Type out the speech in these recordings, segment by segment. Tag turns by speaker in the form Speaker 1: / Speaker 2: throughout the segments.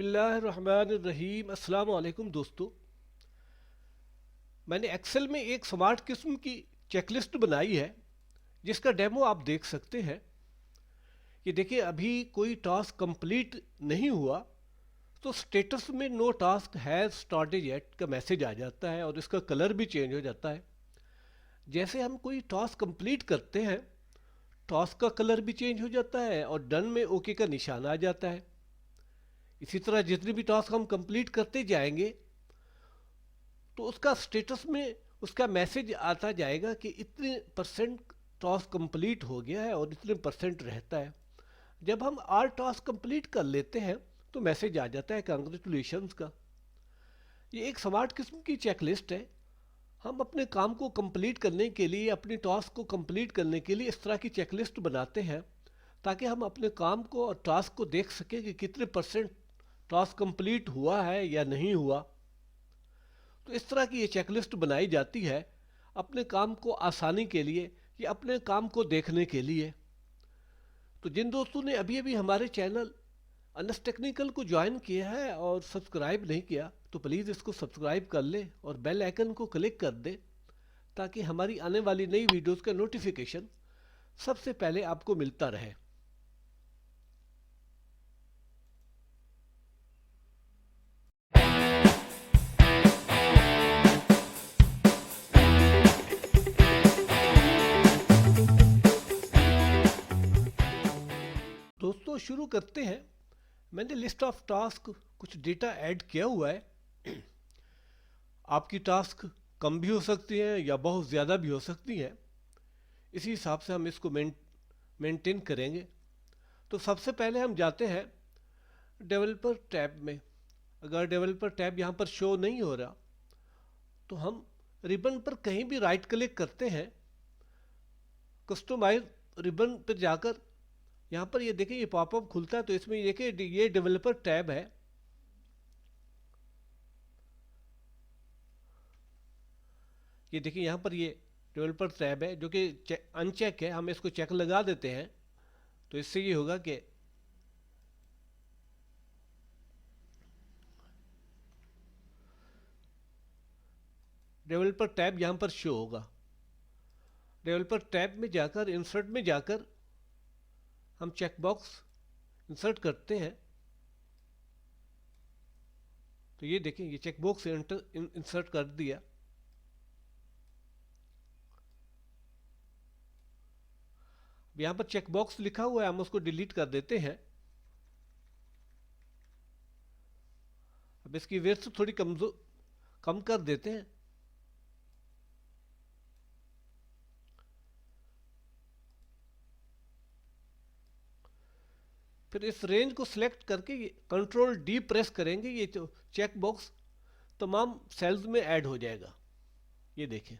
Speaker 1: बिस्मिल्लाहिर्रहमानिर्रहीम। अस्सलाम वालेकुम दोस्तों। मैंने एक्सेल में एक स्मार्ट किस्म की चेकलिस्ट बनाई है जिसका डेमो आप देख सकते हैं। ये देखिए, अभी कोई टास्क कंप्लीट नहीं हुआ तो स्टेटस में no task has started yet का मैसेज आ जाता है और इसका कलर भी चेंज हो जाता है। जैसे हम कोई टास्क कंप्लीट करते हैं, टास्क का कलर भी चेंज हो जाता है और डन में ओके का निशान आ जाता है। इसी तरह जितने भी टास्क हम कंप्लीट करते जाएंगे तो उसका स्टेटस में उसका मैसेज आता जाएगा कि इतने परसेंट टास्क कंप्लीट हो गया है और इतने परसेंट रहता है। जब हम आर टास्क कंप्लीट कर लेते हैं तो मैसेज आ जाता है कंग्रेचुलेशंस का। ये एक स्मार्ट किस्म की चेकलिस्ट है। हम अपने काम को कंप्लीट करने के लिए, अपने टास्क को कंप्लीट करने के लिए इस तरह की चेकलिस्ट बनाते हैं ताकि हम अपने काम को और टास्क को देख सकें कि कितने परसेंट टास्क कंप्लीट हुआ है या नहीं हुआ। तो इस तरह की ये चेकलिस्ट बनाई जाती है अपने काम को आसानी के लिए या अपने काम को देखने के लिए। तो जिन दोस्तों ने अभी अभी हमारे चैनल अनस टेक्निकल को ज्वाइन किया है और सब्सक्राइब नहीं किया तो प्लीज़ इसको सब्सक्राइब कर ले और बेल आइकन को क्लिक कर दे ताकि हमारी आने वाली नई वीडियोस का नोटिफिकेशन सबसे पहले आपको मिलता रहे। दोस्तों शुरू करते हैं। मैंने लिस्ट ऑफ टास्क कुछ डेटा ऐड किया हुआ है। आपकी टास्क कम भी हो सकती हैं या बहुत ज़्यादा भी हो सकती हैं। इसी हिसाब से हम इसको मेंटेन करेंगे। तो सबसे पहले हम जाते हैं डेवलपर टैब में। अगर डेवलपर टैब यहाँ पर शो नहीं हो रहा तो हम रिबन पर कहीं भी राइट क्लिक करते हैं, कस्टमाइज रिबन पर जाकर यहाँ पर ये देखिए, ये पॉपअप खुलता है तो इसमें ये देखिए ये डेवलपर टैब है। ये देखिए यहाँ पर ये डेवलपर टैब है जो कि अनचेक है। हम इसको चेक लगा देते हैं तो इससे ये होगा कि डेवलपर टैब यहाँ पर शो होगा। डेवलपर टैब में जाकर इंसर्ट में जाकर हम चेक बॉक्स इंसर्ट करते हैं तो ये देखें, ये चेक बॉक्स इंसर्ट कर दिया। यहाँ पर चेक बॉक्स लिखा हुआ है, हम उसको डिलीट कर देते हैं। अब इसकी विड्थ थोड़ी कम कर देते हैं। फिर इस रेंज को सिलेक्ट करके कंट्रोल डी प्रेस करेंगे, ये जो चेक बॉक्स तमाम सेल्स में ऐड हो जाएगा। ये देखें,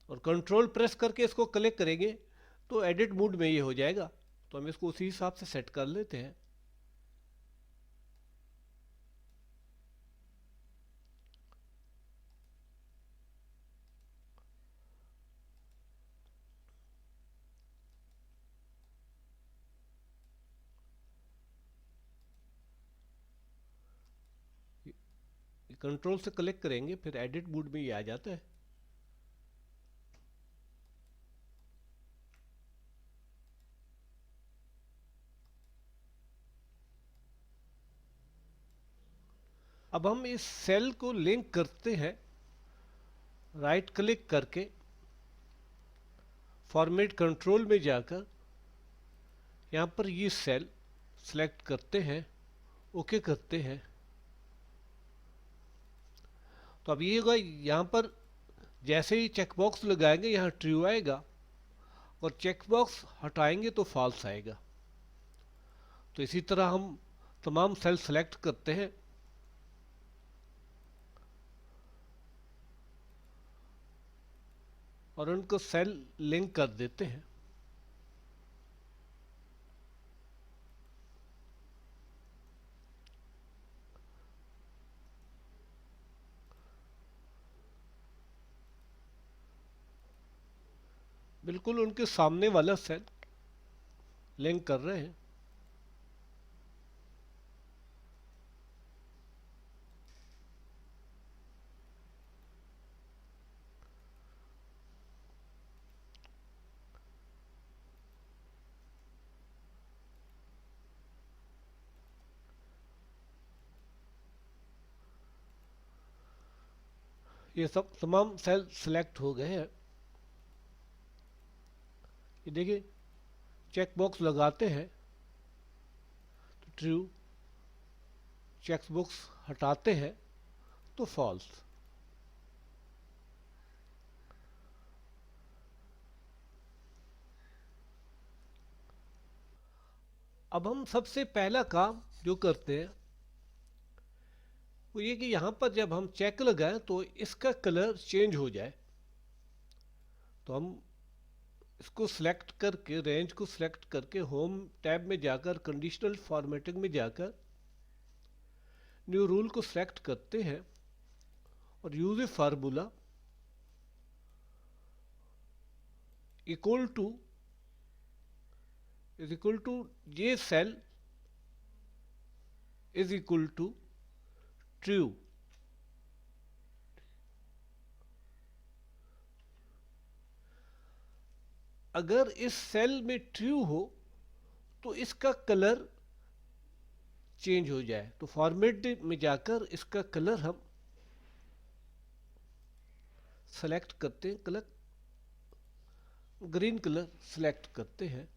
Speaker 1: और कंट्रोल प्रेस करके इसको क्लिक करेंगे तो एडिट मोड में ये हो जाएगा। तो हम इसको उसी हिसाब से सेट कर लेते हैं। कंट्रोल से क्लिक करेंगे फिर एडिट मोड में ये आ जाता है। अब हम इस सेल को लिंक करते हैं राइट क्लिक करके, फॉर्मेट कंट्रोल में जाकर यहाँ पर ये सेल सेलेक्ट करते हैं, ओके करते हैं। तो अब ये होगा, यहाँ पर जैसे ही चेक बॉक्स लगाएंगे यहाँ ट्रू आएगा और चेक बॉक्स हटाएंगे तो फॉल्स आएगा। तो इसी तरह हम तमाम सेल सेलेक्ट करते हैं और उनको सेल लिंक कर देते हैं। बिल्कुल उनके सामने वाला सेल लिंक कर रहे हैं। ये सब तमाम सेल सिलेक्ट हो गए हैं। ये देखिए, चेक बॉक्स लगाते हैं तो ट्रू, चेक बॉक्स हटाते हैं तो फॉल्स। अब हम सबसे पहला काम जो करते हैं वो ये कि यहाँ पर जब हम चेक लगाएं तो इसका कलर चेंज हो जाए। तो हम इसको सिलेक्ट करके, रेंज को सिलेक्ट करके होम टैब में जाकर कंडीशनल फॉर्मेटिंग में जाकर न्यू रूल को सिलेक्ट करते हैं और use a formula equal to is equal to ये cell is equal to true. अगर इस सेल में ट्रू हो तो इसका कलर चेंज हो जाए, तो फॉर्मेट में जाकर इसका कलर हम सेलेक्ट करते हैं, कलर ग्रीन कलर सेलेक्ट करते हैं।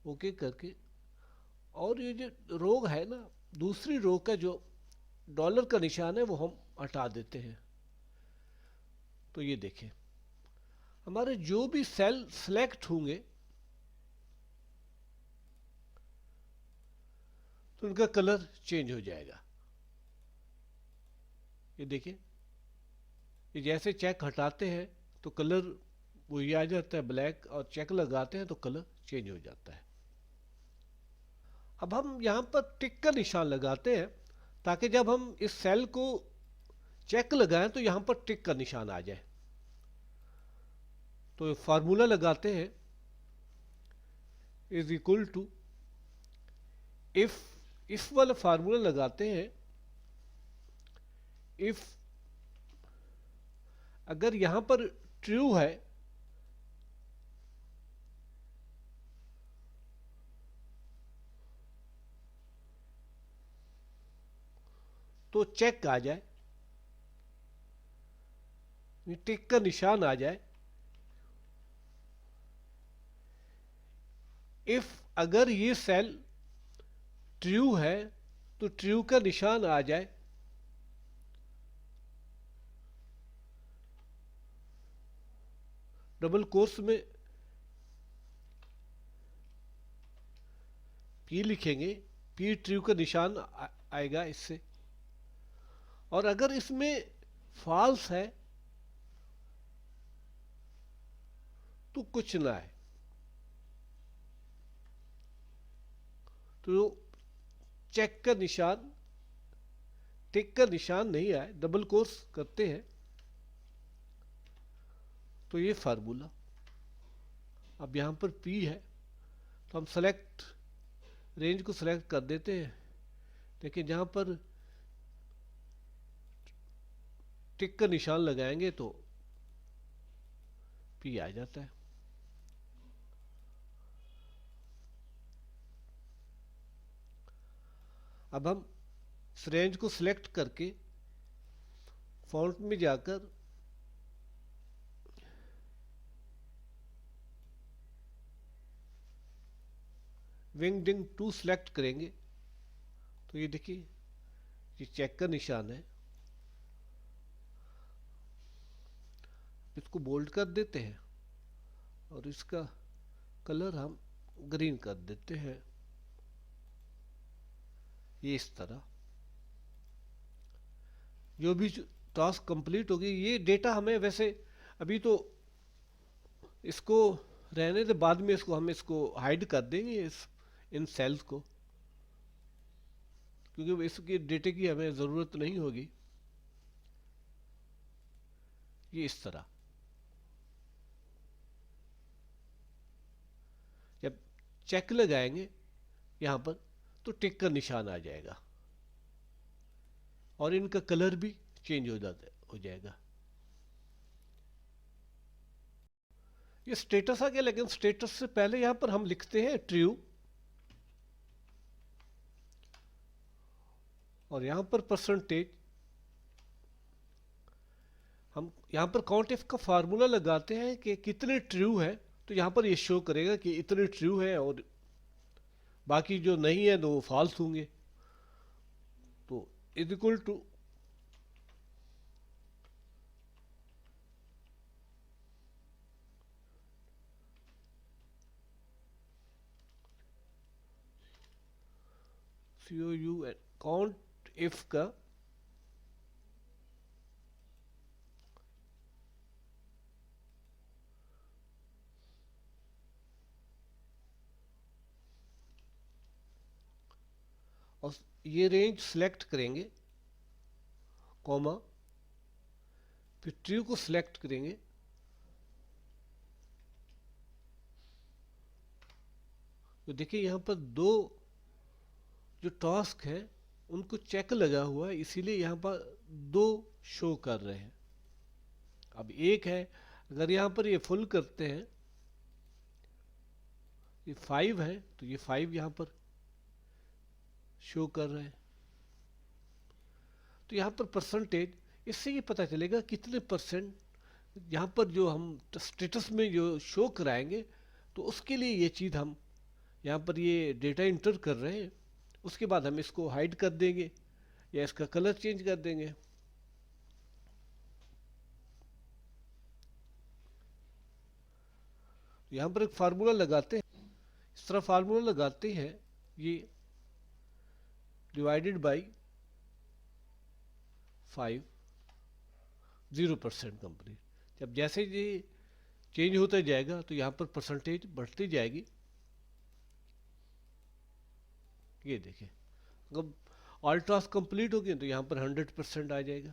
Speaker 1: ओके करके, और ये जो रो है ना, दूसरी रो का जो डॉलर का निशान है वो हम हटा देते हैं। तो ये देखें, हमारे जो भी सेल सिलेक्ट होंगे तो उनका कलर चेंज हो जाएगा। ये देखिए, ये जैसे चेक हटाते हैं तो कलर वही आ जाता है ब्लैक, और चेक लगाते हैं तो कलर चेंज हो जाता है। अब हम यहाँ पर टिक का निशान लगाते हैं ताकि जब हम इस सेल को चेक लगाएं तो यहाँ पर टिक का निशान आ जाए। तो फार्मूला लगाते हैं इज इक्वल टू, इफ वाला फार्मूला लगाते हैं। इफ अगर यहां पर ट्रू है तो चेक आ जाए, टिक का निशान आ जाए। इफ अगर ये सेल ट्रू है तो ट्रू का निशान आ जाए। डबल कोर्स में पी लिखेंगे, पी ट्रू का निशान आएगा इससे। और अगर इसमें फॉल्स है तो कुछ ना है, तो चेक का निशान, टिक का निशान नहीं आए, डबल कोर्स करते हैं तो ये फार्मूला। अब यहां पर पी है तो हम सेलेक्ट, रेंज को सेलेक्ट कर देते हैं, लेकिन जहां पर टिक का निशान लगाएंगे तो पी आ जाता है। अब हम इस रेंज को सिलेक्ट करके फॉन्ट में जाकर विंगडिंग 2 सिलेक्ट करेंगे तो ये देखिए, ये चेक का निशान है। इसको बोल्ड कर देते हैं और इसका कलर हम ग्रीन कर देते हैं, ये इस तरह। जो भी टास्क कंप्लीट होगी, ये डेटा हमें वैसे अभी तो इसको रहने दे, बाद में इसको हम इसको हाइड कर देंगे इन सेल्स को, क्योंकि इसके डेटे की हमें ज़रूरत नहीं होगी। ये इस तरह जब चेक लगाएंगे यहाँ पर तो टिक का निशान आ जाएगा और इनका कलर भी चेंज हो जाएगा। ये स्टेटस आ गया, लेकिन स्टेटस से पहले यहां पर हम लिखते हैं ट्रू और यहां पर परसेंटेज। हम यहां पर काउंट इफ का फार्मूला लगाते हैं कि कितने ट्रू है, तो यहां पर ये शो करेगा कि इतने ट्रू है और बाकी जो नहीं है तो वो फॉल्स होंगे। तो is equal to COU count if का और ये रेंज सिलेक्ट करेंगे, कॉमा, फिर ट्रू को सिलेक्ट करेंगे, तो देखिए यहाँ पर दो जो टास्क है उनको चेक लगा हुआ है, इसीलिए यहाँ पर दो शो कर रहे हैं। अब एक है, अगर यहाँ पर ये फुल करते हैं, ये 5 है तो ये 5 यहाँ पर शो कर रहे हैं। तो यहाँ पर परसेंटेज, इससे ये पता चलेगा कितने परसेंट यहाँ पर जो हम स्टेटस में जो शो कराएंगे, तो उसके लिए ये चीज़ हम यहाँ पर ये डेटा इंटर कर रहे हैं। उसके बाद हम इसको हाइड कर देंगे या इसका कलर चेंज कर देंगे। यहाँ पर एक फार्मूला लगाते हैं, इस तरह फार्मूला लगाते हैं, ये डिवाइडेड बाई 5, 0% कंपनी। जब जैसे ये चेंज होता जाएगा तो यहाँ पर परसेंटेज बढ़ती जाएगी। ये देखिए, अगर ऑल टास्क कंप्लीट हो गए तो यहाँ पर 100% आ जाएगा।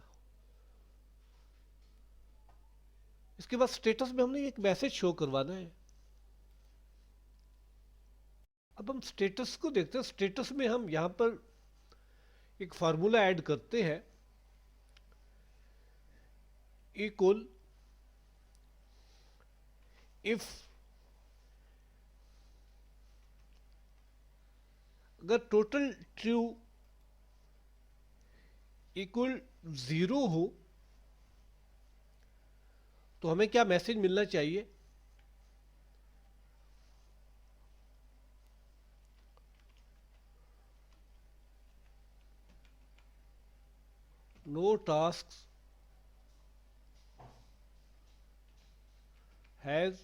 Speaker 1: इसके बाद स्टेटस में हमने एक मैसेज शो करवाना है। अब हम स्टेटस को देखते हैं। स्टेटस में हम यहाँ पर एक फार्मूला ऐड करते हैं, इक्वल इफ अगर टोटल ट्रू इक्वल 0 हो तो हमें क्या मैसेज मिलना चाहिए? No task has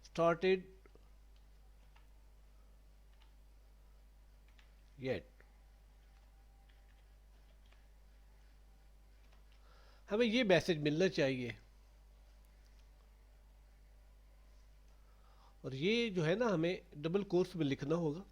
Speaker 1: started yet. हमें ये मैसेज मिलना चाहिए। और ये जो है ना, हमें डबल कोर्स में लिखना होगा।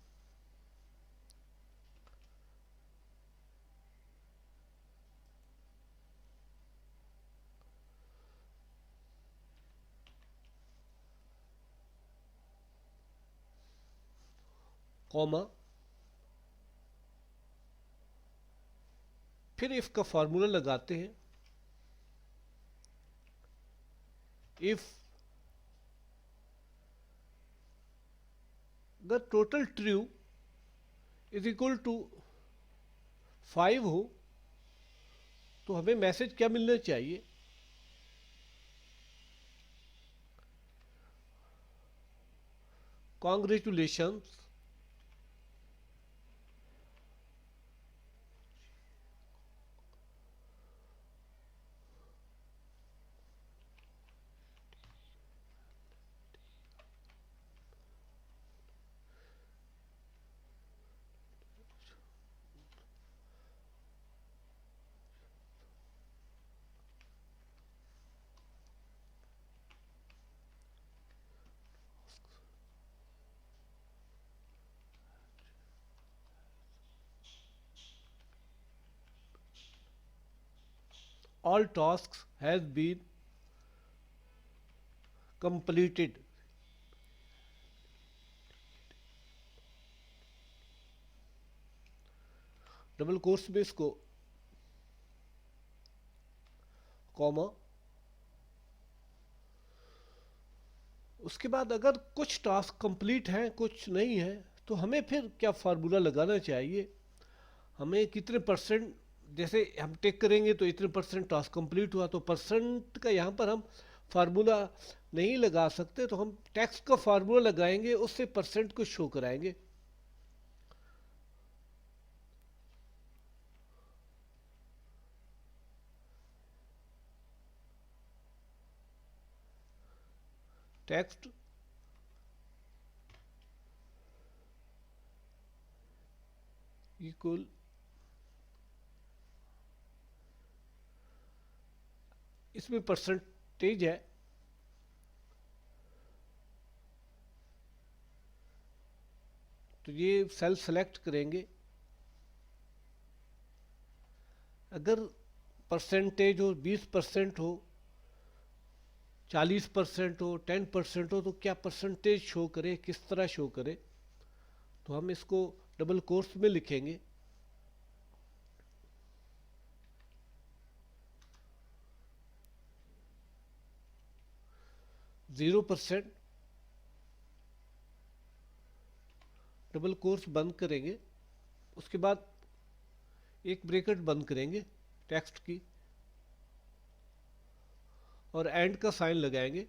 Speaker 1: कॉमा, फिर इफ का फार्मूला लगाते हैं, if the total true is equal to 5 हो तो हमें मैसेज क्या मिलना चाहिए? Congratulations, all tasks has been completed. Double quotes में इसको कॉमा, उसके बाद अगर कुछ टास्क कंप्लीट हैं कुछ नहीं है तो हमें फिर क्या फार्मूला लगाना चाहिए, हमें कितने परसेंट, जैसे हम टेक करेंगे तो इतने परसेंट टास्क कंप्लीट हुआ, तो परसेंट का यहाँ पर हम फार्मूला नहीं लगा सकते, तो हम टेक्स्ट का फार्मूला लगाएंगे, उससे परसेंट को शो कराएंगे। टेक्स्ट इक्वल इसमें परसेंटेज है, तो ये सेल सेलेक्ट करेंगे। अगर परसेंटेज हो 20% हो, 40% हो, 10% हो, तो क्या परसेंटेज शो करे, किस तरह शो करे, तो हम इसको डबल कोर्स में लिखेंगे। जीरो परसेंट, डबल कोर्स बंद करेंगे, उसके बाद एक ब्रैकेट बंद करेंगे टेक्स्ट की और एंड का साइन लगाएंगे,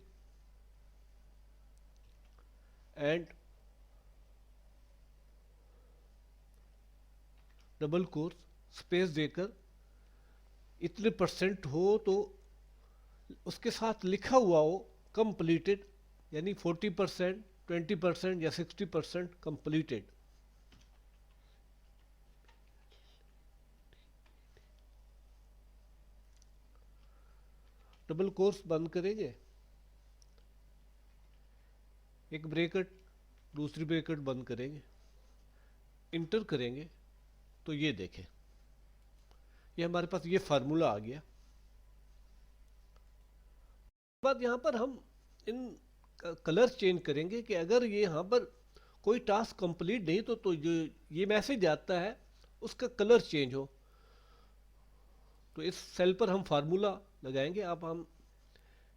Speaker 1: एंड डबल कोर्स स्पेस देकर इतने परसेंट हो तो उसके साथ लिखा हुआ हो कंप्लीटेड, यानी 40%, 20% या 60% कंप्लीटेड। डबल कोर्स बंद करेंगे, एक ब्रैकेट दूसरी ब्रैकेट बंद करेंगे, इंटर करेंगे, तो ये देखें ये हमारे पास ये फार्मूला आ गया। बाद यहाँ पर हम इन कलर चेंज करेंगे कि अगर ये यहाँ पर कोई टास्क कंप्लीट नहीं तो ये मैसेज आता है उसका कलर चेंज हो, तो इस सेल पर हम फार्मूला लगाएंगे। अब हम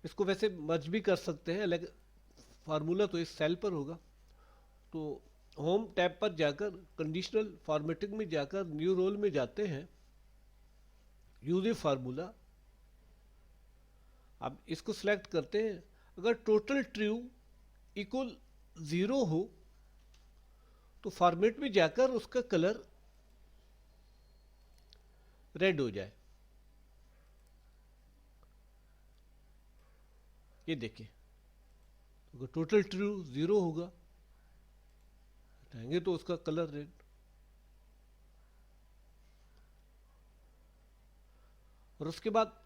Speaker 1: इसको वैसे मर्ज भी कर सकते हैं, लेकिन फार्मूला तो इस सेल पर होगा, तो होम टैब पर जाकर कंडीशनल फॉर्मेटिंग में जाकर न्यू रोल में जाते हैं, यूज ए फार्मूला, अब इसको सिलेक्ट करते हैं। अगर टोटल ट्रू इक्वल 0 हो तो फॉर्मेट में जाकर उसका कलर रेड हो जाए, ये देखिए अगर टोटल ट्रू 0 होगा हटाएंगे तो उसका कलर रेड। और उसके बाद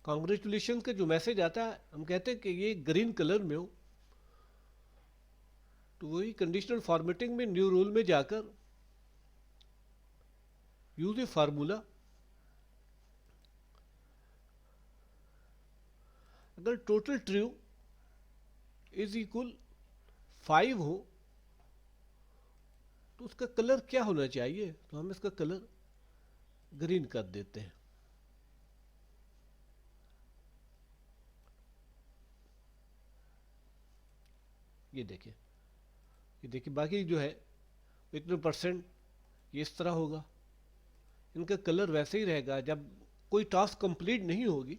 Speaker 1: कॉन्ग्रेचुलेशन का जो मैसेज आता है हम कहते हैं कि ये ग्रीन कलर में हो, तो वही कंडीशनल फॉर्मेटिंग में न्यू रूल में जाकर यूज ए फार्मूला, अगर टोटल ट्रू इज इक्वल 5 हो तो उसका कलर क्या होना चाहिए, तो हम इसका कलर ग्रीन कर देते हैं। ये देखिए बाकी जो है इतने परसेंट ये इस तरह होगा, इनका कलर वैसे ही रहेगा। जब कोई टास्क कंप्लीट नहीं होगी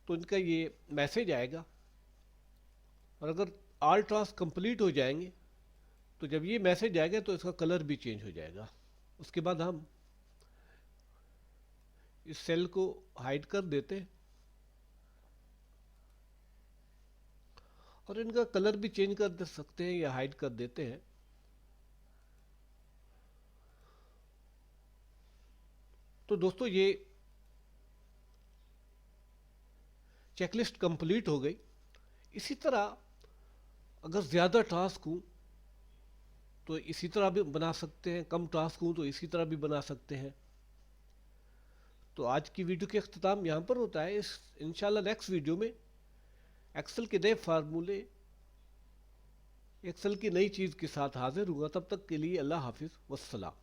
Speaker 1: तो इनका ये मैसेज आएगा, और अगर ऑल टास्क कंप्लीट हो जाएंगे तो जब ये मैसेज आएगा तो इसका कलर भी चेंज हो जाएगा। उसके बाद हम इस सेल को हाइड कर देते हैं और इनका कलर भी चेंज कर दे सकते हैं या हाइड कर देते हैं। तो दोस्तों ये चेकलिस्ट कंप्लीट हो गई। इसी तरह अगर ज़्यादा टास्क हो तो इसी तरह भी बना सकते हैं, कम टास्क हूँ तो इसी तरह भी बना सकते हैं। तो आज की वीडियो के अख्ताम यहाँ पर होता है। इस इंशाल्लाह नेक्स्ट वीडियो में एक्सेल के नए फार्मूले, एक्सेल की नई चीज़ के साथ हाजिर हुआ। तब तक के लिए अल्लाह हाफिज़, वस्सलाम।